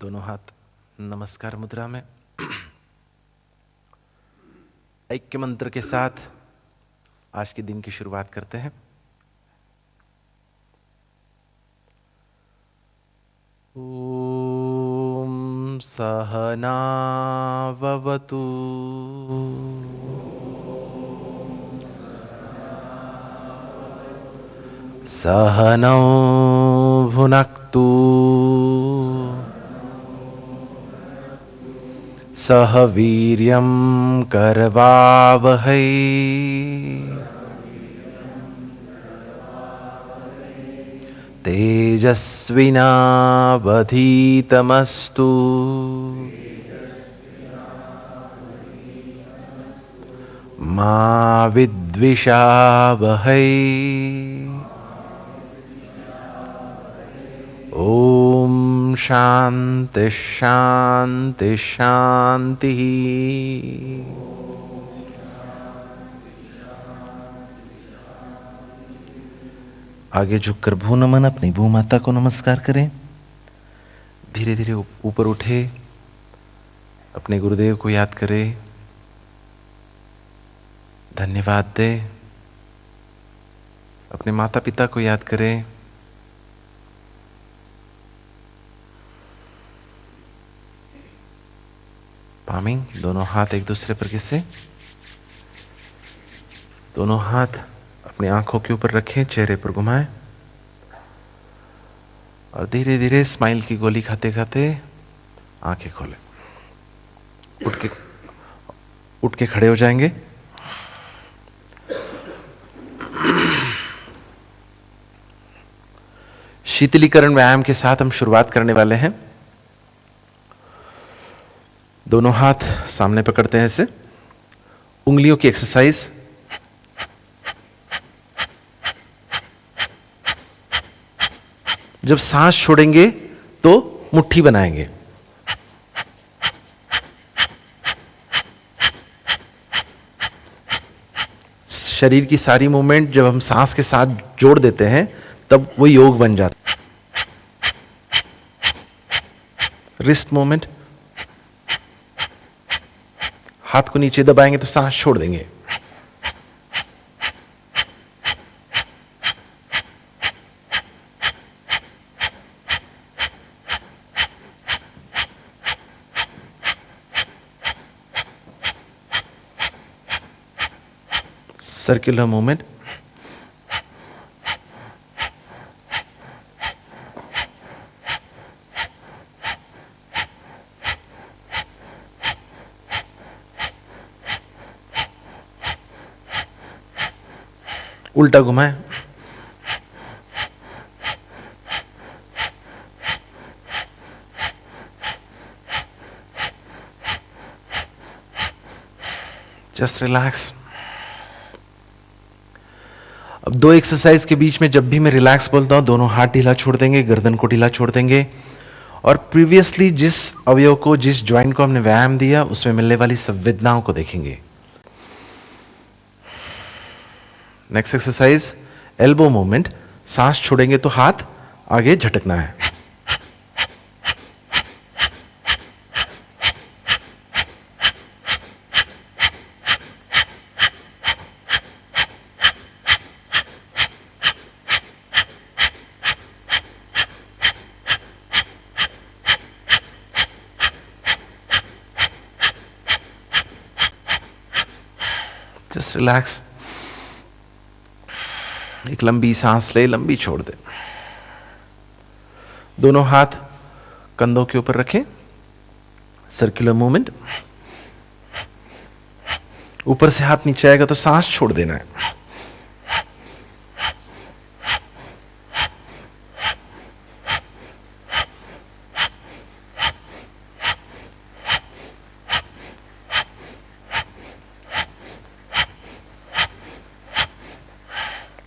दोनों हाथ नमस्कार मुद्रा में। ऐक्य मंत्र के साथ आज के दिन की शुरुआत करते हैं। ओम सहना भवतु सहनौ भुनक्तु सह वीर्यं करवावहै तेजस्विनावधीतमस्तु मा विद्विषावहै। ओम शांति शांति शांति। आगे झुककर भू नमन, अपनी भू माता को नमस्कार करें। धीरे धीरे ऊपर उठे, अपने गुरुदेव को याद करें, धन्यवाद दे। अपने माता पिता को याद करें। पामिंग, दोनों हाथ एक दूसरे पर किसे, दोनों हाथ अपनी आंखों के ऊपर रखें, चेहरे पर घुमाएं और धीरे धीरे स्माइल की गोली खाते खाते आंखें खोलें। उठ के खड़े हो जाएंगे। शीतलीकरण व्यायाम के साथ हम शुरुआत करने वाले हैं। दोनों हाथ सामने पकड़ते हैं ऐसे। उंगलियों की एक्सरसाइज। जब सांस छोड़ेंगे तो मुट्ठी बनाएंगे। शरीर की सारी मूवमेंट जब हम सांस के साथ जोड़ देते हैं तब वो योग बन जाता है। रिस्ट मूवमेंट, हाथ को नीचे दबाएंगे तो सांस छोड़ देंगे। Circular movement. उल्टा घुमाएं। Just relax. अब दो एक्सरसाइज के बीच में जब भी मैं रिलैक्स बोलता हूं, दोनों हाथ ढीला छोड़ देंगे, गर्दन को ढीला छोड़ देंगे और प्रीवियसली जिस अवयव को, जिस ज्वाइंट को हमने व्यायाम दिया उसमें मिलने वाली संवेदनाओं को देखेंगे। Next exercise elbow movement. सांस छोड़ेंगे तो हाथ आगे झटकना है। Just relax. एक लंबी सांस ले, लंबी छोड़ दे। दोनों हाथ कंधों के ऊपर रखें। Circular movement. ऊपर से हाथ नीचे आएगा तो सांस छोड़ देना है।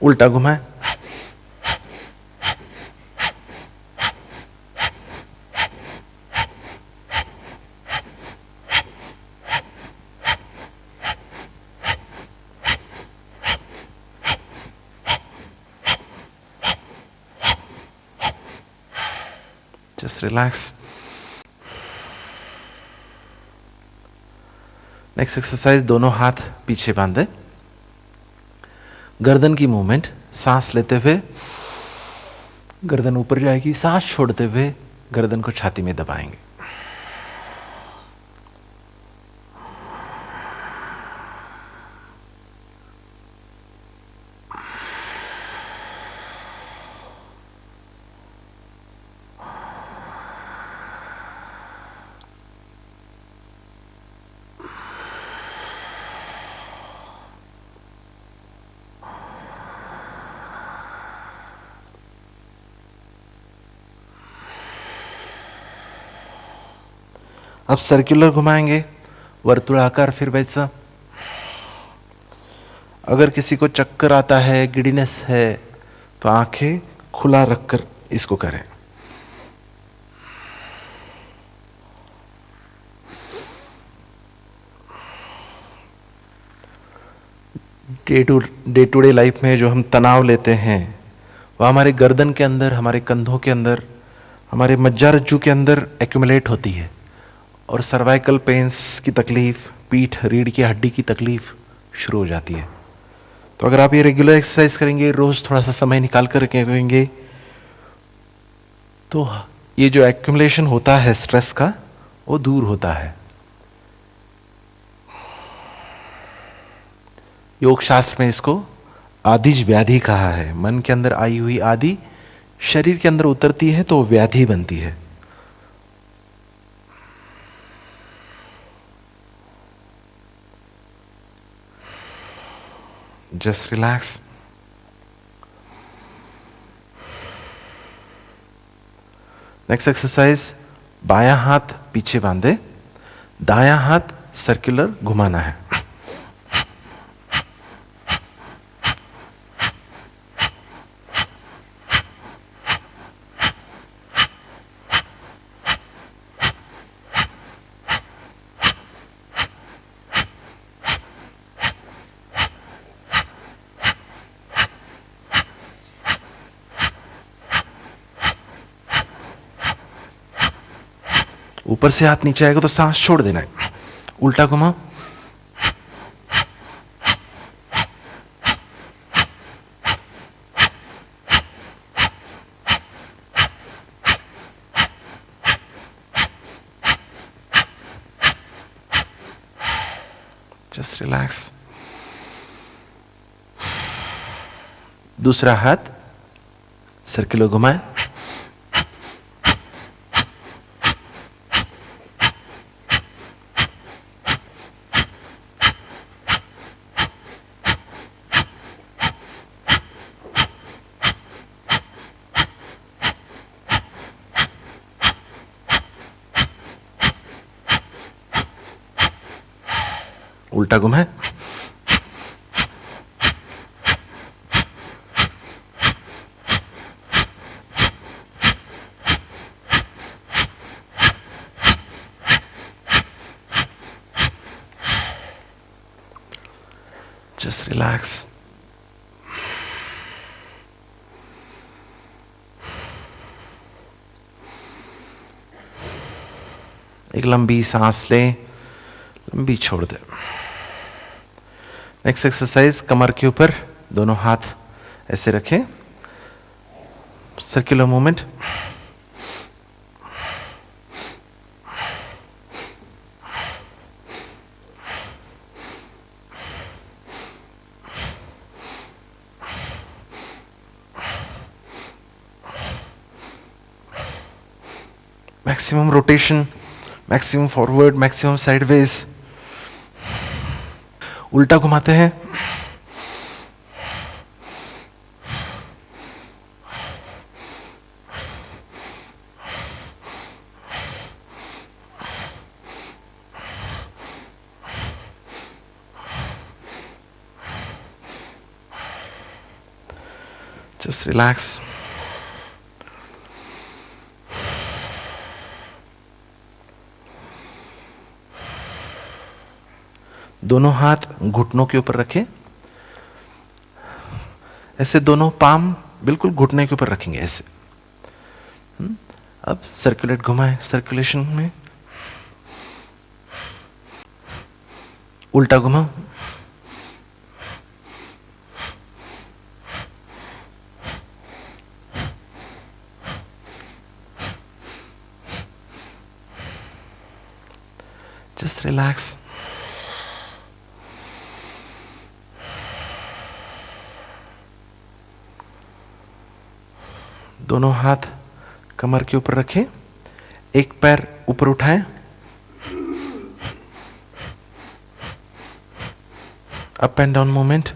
उल्टा घुमाएं। Just relax. नेक्स्ट एक्सरसाइज, दोनों हाथ पीछे बांधे, गर्दन की मूवमेंट, सांस लेते हुए गर्दन ऊपर जाएगी, सांस छोड़ते हुए गर्दन को छाती में दबाएंगे। अब सर्कुलर घुमाएंगे, वर्तुलाकार फिर वैसा। अगर किसी को चक्कर आता है, गिडीनेस है, तो आंखें खुला रखकर इसको करें। डे टू डे लाइफ में जो हम तनाव लेते हैं वह हमारे गर्दन के अंदर, हमारे कंधों के अंदर, हमारे मज्जारज्जू के अंदर एक्यूमुलेट होती है, और सर्वाइकल पेन्स की तकलीफ, पीठ रीढ़ की हड्डी की तकलीफ शुरू हो जाती है। तो अगर आप ये रेगुलर एक्सरसाइज करेंगे, रोज थोड़ा सा समय निकाल कर करेंगे, तो ये जो एक्यूमुलेशन होता है स्ट्रेस का, वो दूर होता है। योग शास्त्र में इसको आदिज व्याधि कहा है। मन के अंदर आई हुई आदि शरीर के अंदर उतरती है तो व्याधि बनती है। Just relax. नेक्स्ट एक्सरसाइज, बायां हाथ पीछे बांधे, दायां हाथ सर्कुलर घुमाना है। ऊपर से हाथ नीचे आएगा तो सांस छोड़ देना है। उल्टा घुमाओ, जस्ट रिलैक्स। दूसरा हाथ सर्कुलर घुमाए, उल्टा घुमाए, जस्ट रिलैक्स। एक लंबी सांस लें, लंबी छोड़ दें। नेक्स्ट एक्सरसाइज, कमर के ऊपर दोनों हाथ ऐसे रखें, circular movement. Maximum rotation, maximum forward, maximum sideways. उल्टा घुमाते हैं, जस्ट रिलैक्स। दोनों हाथ घुटनों के ऊपर रखें, ऐसे दोनों पाम बिल्कुल घुटने के ऊपर रखेंगे ऐसे। अब सर्कुलेट घुमाएं, सर्कुलेशन में उल्टा घुमाओ, जस्ट रिलैक्स। दोनों हाथ कमर के ऊपर रखें, एक पैर ऊपर उठाएं, up and down movement.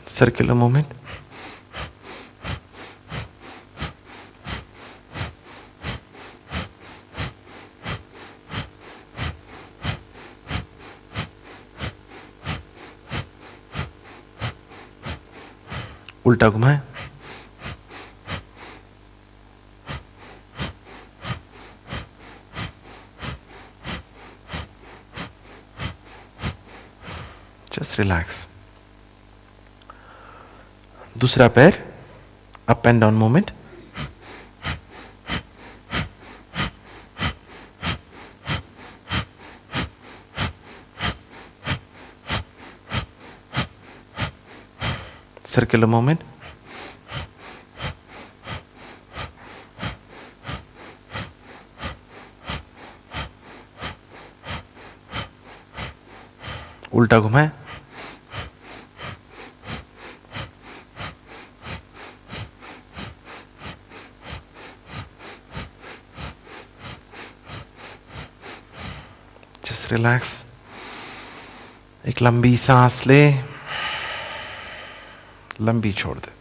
Circular movement. उल्टा घुमाएं, जस्ट रिलैक्स। दूसरा पैर, up and down movement. Circular movement. उल्टा घुमाएं, जस्ट रिलैक्स। एक लंबी सांस ले, लंबी छोड़ दे।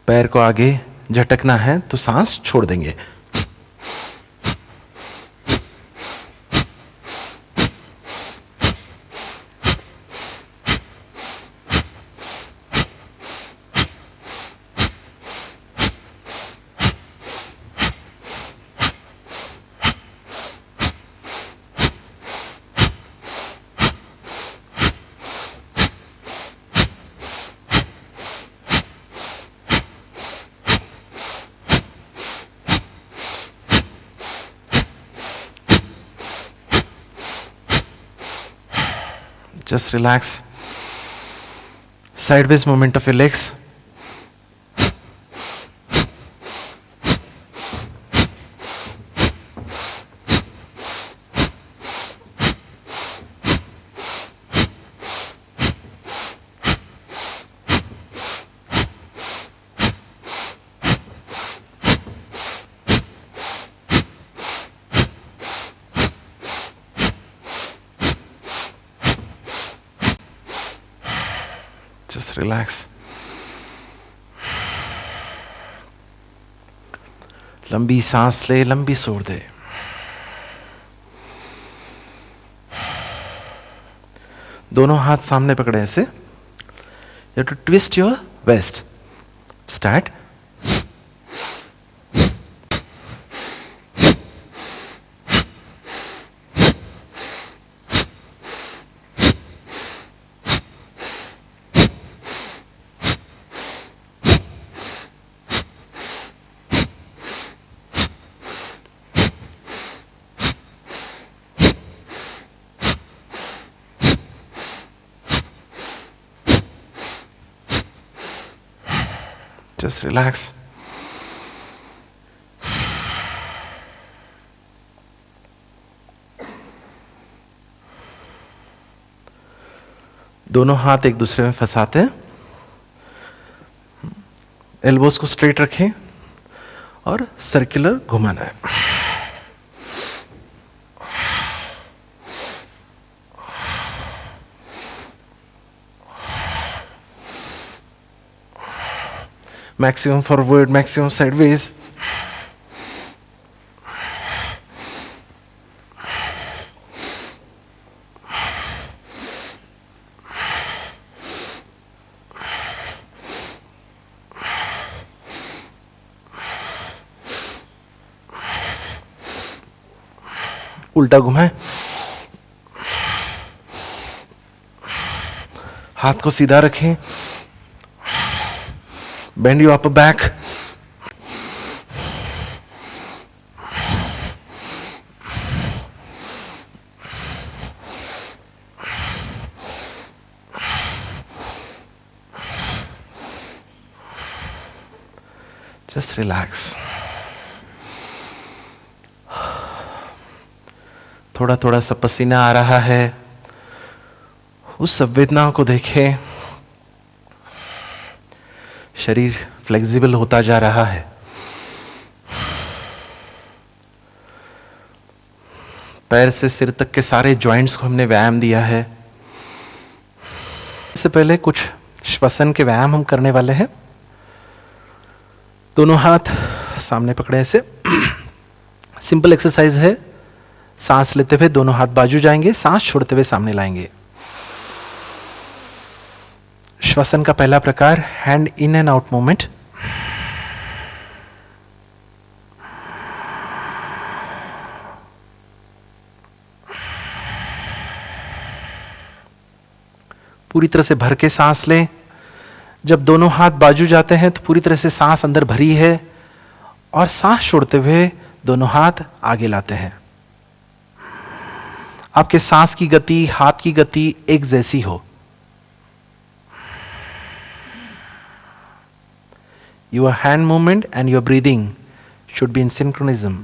पैर को आगे झटकना है तो सांस छोड़ देंगे। Just relax. Sideways movement of your legs. Just relax. लंबी सांस ले, लंबी छोड़ दे। दोनों हाथ सामने पकड़े ऐसे। You have to twist your waist. Start. Just relax. दोनों हाथ एक दूसरे में फंसाते हैं। एल्बोस को स्ट्रेट रखें और सर्कुलर घुमाना है। Maximum forward, maximum sideways. उल्टा घुमाएं, हाथ को सीधा रखें, bend your upper back, just relax. थोड़ा थोड़ा सा पसीना आ रहा है, उस संवेदना को देखें, शरीर फ्लेक्सिबल होता जा रहा है। पैर से सिर तक के सारे जॉइंट्स को हमने व्यायाम दिया है। इससे पहले कुछ श्वसन के व्यायाम हम करने वाले हैं। दोनों हाथ सामने पकड़े ऐसे, सिंपल एक्सरसाइज है। सांस लेते हुए दोनों हाथ बाजू जाएंगे, सांस छोड़ते हुए सामने लाएंगे। श्वसन का पहला प्रकार hand in and out movement. पूरी तरह से भर के सांस लें। जब दोनों हाथ बाजू जाते हैं तो पूरी तरह से सांस अंदर भरी है, और सांस छोड़ते हुए दोनों हाथ आगे लाते हैं। आपके सांस की गति, हाथ की गति एक जैसी हो। Your hand movement and your breathing should be in synchronism.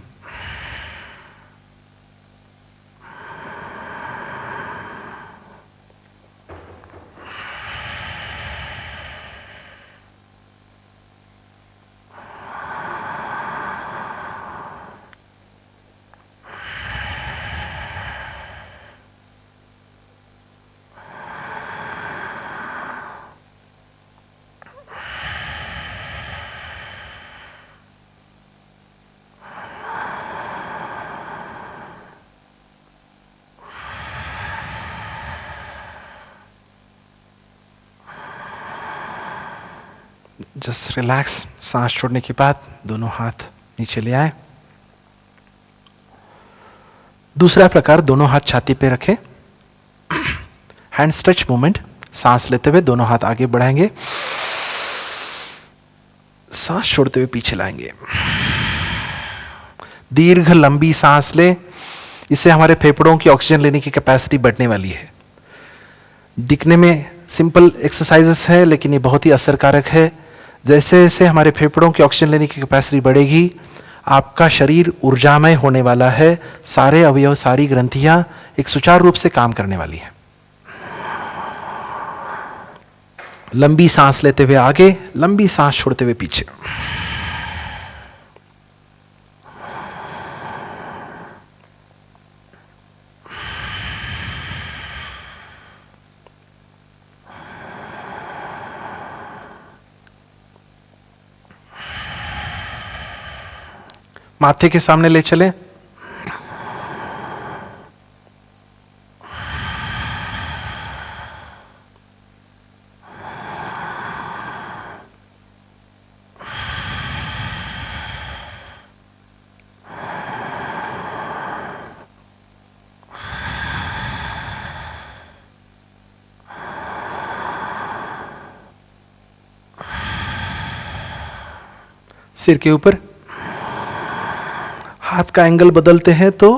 Just relax. सांस छोड़ने के बाद दोनों हाथ नीचे ले आए। दूसरा प्रकार, दोनों हाथ छाती पे रखें, हैंड स्ट्रेच मूवमेंट। सांस लेते हुए दोनों हाथ आगे बढ़ाएंगे, सांस छोड़ते हुए पीछे लाएंगे। दीर्घ लंबी सांस लें, इससे हमारे फेफड़ों की ऑक्सीजन लेने की कैपेसिटी बढ़ने वाली है। दिखने में सिंपल एक्सरसाइजेस है, लेकिन ये बहुत ही असरकारक है। जैसे जैसे हमारे फेफड़ों की ऑक्सीजन लेने की कैपेसिटी बढ़ेगी, आपका शरीर ऊर्जामय होने वाला है। सारे अवयव, सारी ग्रंथियां एक सुचारू रूप से काम करने वाली है। लंबी सांस लेते हुए आगे, लंबी सांस छोड़ते हुए पीछे। माथे के सामने ले चलें। सिर के ऊपर हाथ का एंगल बदलते हैं तो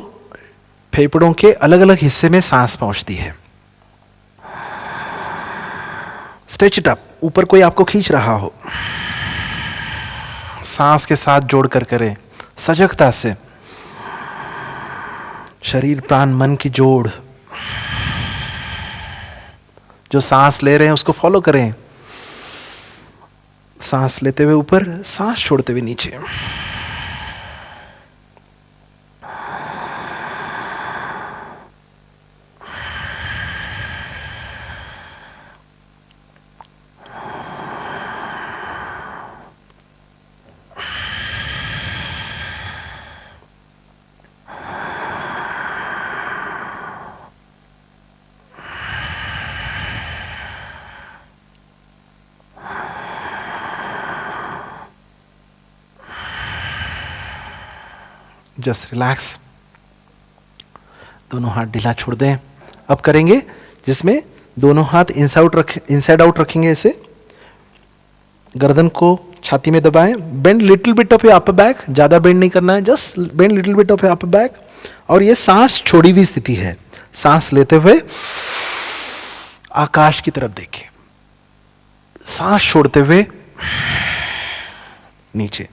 फेफड़ों के अलग अलग हिस्से में सांस पहुंचती है। स्ट्रेच इट अप, ऊपर कोई आपको खींच रहा हो, सांस के साथ जोड़कर करें, सजगता से। शरीर प्राण मन की जोड़, जो सांस ले रहे हैं उसको फॉलो करें। सांस लेते हुए ऊपर, सांस छोड़ते हुए नीचे। Just relax. दोनों हाथ ढीला छोड़ दें। अब करेंगे जिसमें दोनों हाथ इनसाइड आउट रखेंगे ऐसे, गर्दन को छाती में दबाएं, bend little bit of your upper back, ज्यादा बेंड नहीं करना है, just bend little bit of your upper back. और ये सांस छोड़ी हुई स्थिति है, सांस लेते हुए आकाश की तरफ देखिए, सांस छोड़ते हुए नीचे,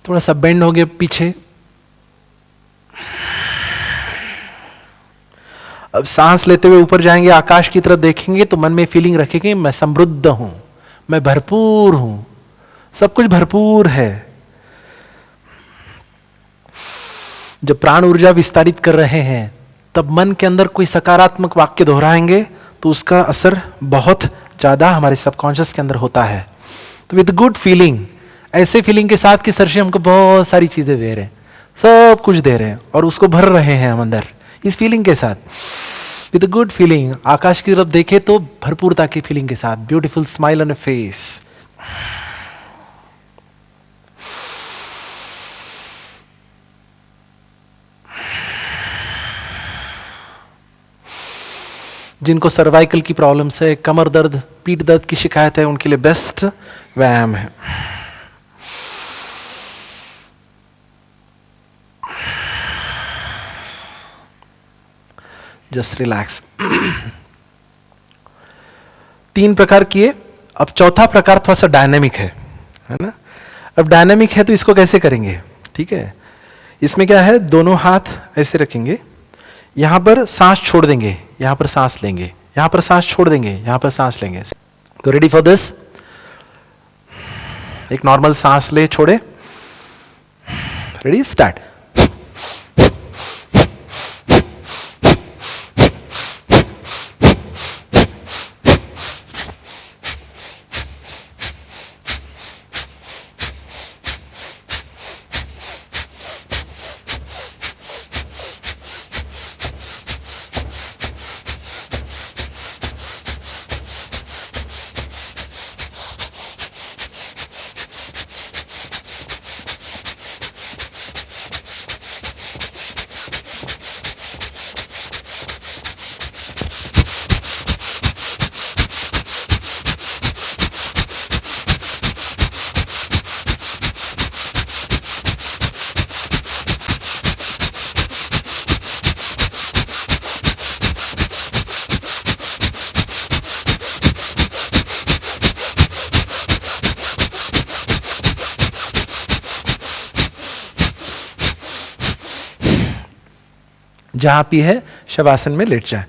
थोड़ा सा बेंड हो गया पीछे। अब सांस लेते हुए ऊपर जाएंगे, आकाश की तरफ देखेंगे तो मन में फीलिंग रखेंगे मैं समृद्ध हूं, मैं भरपूर हूं, सब कुछ भरपूर है। जब प्राण ऊर्जा विस्तारित कर रहे हैं तब मन के अंदर कोई सकारात्मक वाक्य दोहराएंगे तो उसका असर बहुत ज्यादा हमारे सबकॉन्शियस के अंदर होता है। तो विद गुड फीलिंग, ऐसे फीलिंग के साथ कि सर जी हमको बहुत सारी चीजें दे रहे हैं, सब कुछ दे रहे हैं और उसको भर रहे हैं हम अंदर, इस फीलिंग के साथ विद गुड फीलिंग आकाश की तरफ देखे तो भरपूरता की फीलिंग के साथ, beautiful smile on A face. जिनको सर्वाइकल की प्रॉब्लम्स है, कमर दर्द, पीठ दर्द की शिकायत है, उनके लिए बेस्ट व्यायाम है। Just relax. 3 प्रकार किए, अब चौथा प्रकार थोड़ा सा डायनेमिक है ना। अब डायनेमिक है तो इसको कैसे करेंगे, ठीक है। इसमें क्या है, दोनों हाथ ऐसे रखेंगे, यहां पर सांस छोड़ देंगे, यहां पर सांस लेंगे, यहां पर सांस छोड़ देंगे, यहां पर सांस लेंगे। तो रेडी फॉर दिस, एक नॉर्मल सांस ले छोड़े, रेडी स्टार्ट। जहां भी है शवासन में लेट जाए।